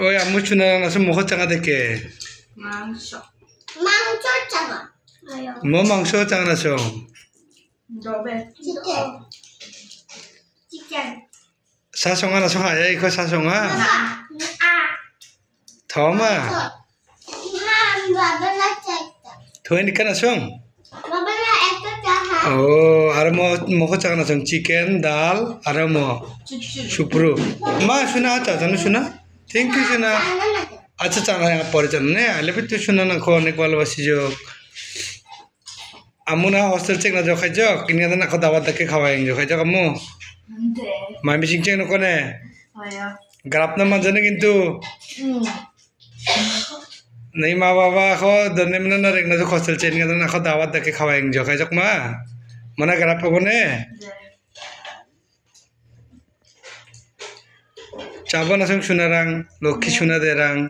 Oi, amu chuna nasu moho changa deke. Mangso. Mangso changa. Ayo. Mo mangso changa nasu. Dobe. Chicken. Chicken. Sasonga nasu haya iko sasonga. Thoma. Baba na chakta. Thoin ikan nasung. Baba na ekta chaha. Oh, aro moho changa nasung chicken, dal, aro mo supru. Ma suna acha janu suna. Thank you suna. अच्छा चला यहाँ पर चलने आले भी तो सुना ना खो ने कॉल बसी जो अमुना हॉस्टल चेक ना जो खाई जो किन्हीं ना खो दावत तक के खावाएंगे जो खाई जो कमो माय मिसिंग चेक न कोने ग्राफ ना मजा ने किंतु नहीं माँ बाबा खो दोनों में ना रेंगना जो हॉस्टल चेक ना खो दावत तक के खावाएंगे जो खाई जो कमा मना ग्राफ को कोने चाबा ना सुन सुना रंग लोग की सुना दे रंग